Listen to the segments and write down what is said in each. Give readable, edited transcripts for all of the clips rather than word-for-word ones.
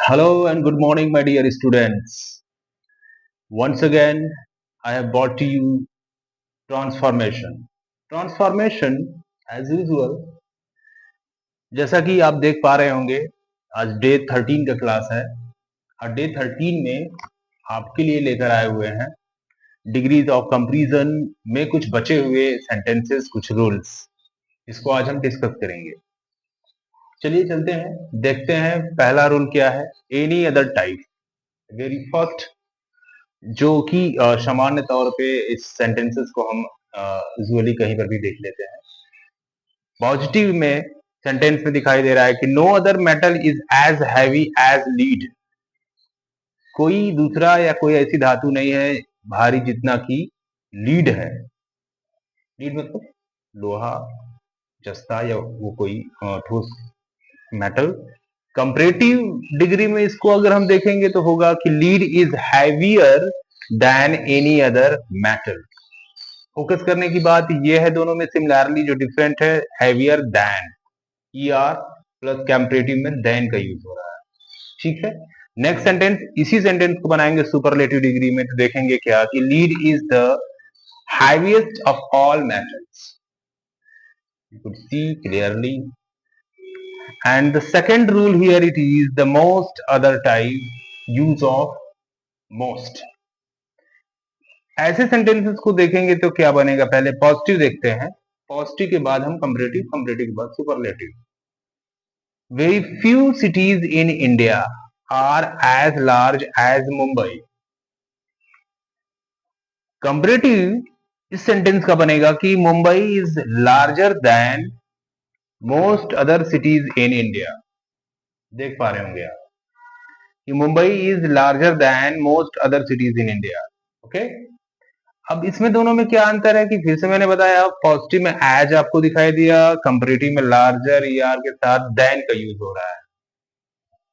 Hello and good morning, my dear students. Once again, I have brought to you transformation. Transformation, as usual, जैसा कि आप देख पा रहे होंगे, आज डे 13 का क्लास है और डे 13 में आपके लिए लेकर आए हुए हैं डिग्रीज ऑफ कंपैरिजन में कुछ बचे हुए सेंटेंसेस, कुछ रूल्स। इसको आज हम डिस्कस करेंगे। चलिए चलते हैं, देखते हैं पहला रूल क्या है। Any other type, very first, जो कि सामान्य तौर पे इस सेंटेंसेस को हम यूजुअली कहीं पर भी देख लेते हैं। पॉजिटिव में सेंटेंस में दिखाई दे रहा है कि no other metal is as heavy as lead. कोई दूसरा या कोई ऐसी धातु नहीं है भारी जितना कि लीड है। लीड मतलब लोहा, जस्ता या वो कोई ठोस मेटल। कंपैरेटिव डिग्री में इसको अगर हम देखेंगे तो होगा कि lead is heavier than any other metal. Focus करने की बात यह है दोनों में सिमिलरली जो डिफरेंट है, heavier than, E R plus comparative में देन का यूज हो रहा है। ठीक है, नेक्स्ट सेंटेंस, इसी सेंटेंस को बनाएंगे सुपरलेटिव डिग्री में, तो देखेंगे क्या कि lead is the heaviest of all metals. You could see clearly. And the second rule here it is the most other type, use of most. ऐसे सेंटेंसेस को देखेंगे तो क्या बनेगा, पहले पॉजिटिव देखते हैं, पॉजिटिव के बाद हम कंपैरेटिव, कंपैरेटिव के बाद superlative. Very few cities in India are as large as Mumbai. Comparative इस सेंटेंस का बनेगा कि Mumbai is larger than most other cities in India. देख पा रहे होंगे आप कि Mumbai is larger than most other cities in India. Okay, अब इसमें दोनों में क्या अंतर है कि फिर से मैंने बताया, पॉजिटिव में एज आपको दिखाई दिया, कंपैरेटिव में लार्जर ई आर के साथ देन का यूज हो रहा है।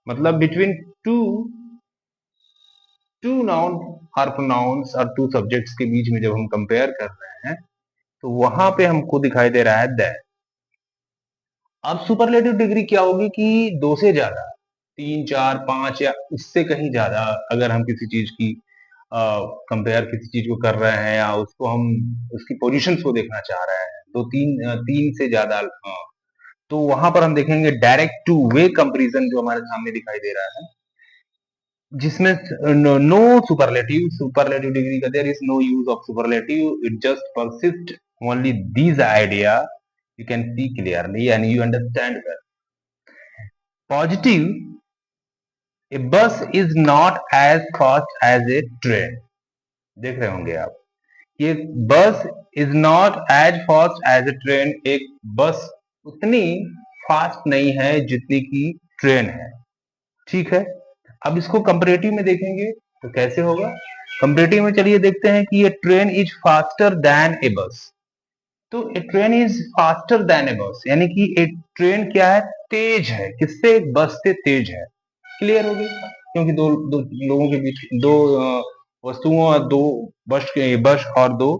मतलब बिटवीन टू टू नाउन और प्रोनाउंस और टू सब्जेक्ट्स के बीच में जब हम कंपेयर कर रहे हैं तो वहां पे हमको दिखाई दे रहा है दैट। अब सुपरलेटिव डिग्री क्या होगी कि दो से ज्यादा, तीन चार पांच या उससे कहीं ज्यादा, अगर हम किसी चीज की कंपेयर किसी चीज को कर रहे हैं या उसको हम उसकी पोजीशंस को देखना चाह रहे हैं, तो तीन से ज्यादा, तो वहां पर हम देखेंगे डायरेक्ट टू वे कंपैरिजन जो हमारे सामने दिखाई दे रहा है, जिसमें नो सुपरलेटिव, सुपरलेटिव डिग्री का there is no use of superlative, it just persist only these idea, you can see clearly and you understand that. Positive, a bus is not as fast as a train. देख रहे होंगे आप, ये bus is not as fast as a train, एक bus उतनी fast नहीं है जितनी की ट्रेन है। ठीक है, अब इसको कंपैरेटिव में देखेंगे तो कैसे होगा। कंपैरेटिव में चलिए देखते हैं कि ये ट्रेन इज फास्टर देन ए बस। तो ए ट्रेन इज फास्टर देन ए बस यानी कि एक ट्रेन क्या है, तेज है, किससे, बस से तेज है। क्लियर हो गया, क्योंकि दो लोगों के बीच, दो वस्तुओं और दो बस और दो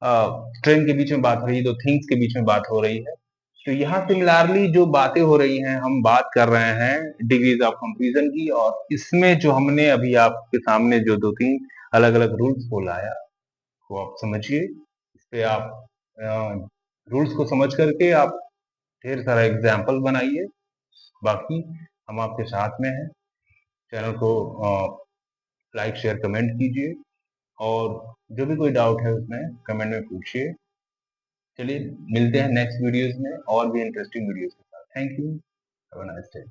ट्रेन के बीच में बात हो रही है, दो थिंग्स के बीच में बात हो रही है। तो यहाँ सिमिलरली जो बातें हो रही हैं, हम बात कर रहे हैं डिग्रीज ऑफ कंपैरिजन की, और इसमें जो हमने अभी आपके सामने जो दो तीन अलग अलग रूल्स को लाया, वो आप समझिए। इस पे आप रूल्स को समझ करके आप ढेर सारा एग्जाम्पल बनाइए। बाकी हम आपके साथ में हैं। चैनल को लाइक शेयर कमेंट कीजिए, और जो भी कोई डाउट है उसमें कमेंट में पूछिए। चलिए मिलते हैं नेक्स्ट वीडियोस में और भी इंटरेस्टिंग वीडियोस के साथ। Thank you, have a nice day.